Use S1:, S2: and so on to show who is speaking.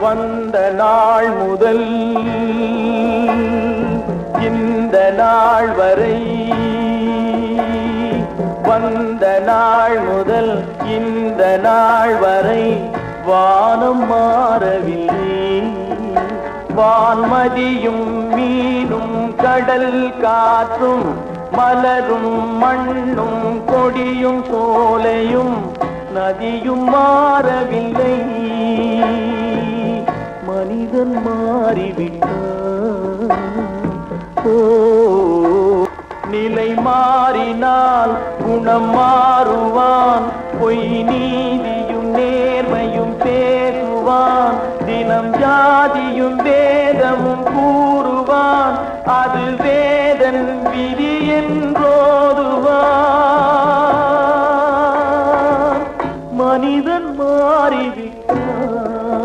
S1: வந்த நாள் முதல் இந்த நாள் வரை, வந்த நாள் முதல் இந்த நாள் வரை வானம் மாறவில்லை. வான்மதியும் மீனும் கடல் காற்றும் மலரும் மண்ணும் கொடியும் சோலையும் நதியும் மாறவில்லை. மனிதன் மாறிவிட்டான். நிலை மாறினால் குணம் மாறுவான். பொய் நீதியும் நேர்மையும் பேசுவான். தினம் ஜாதியும் வேதமும் கூறுவான். அது வேதன்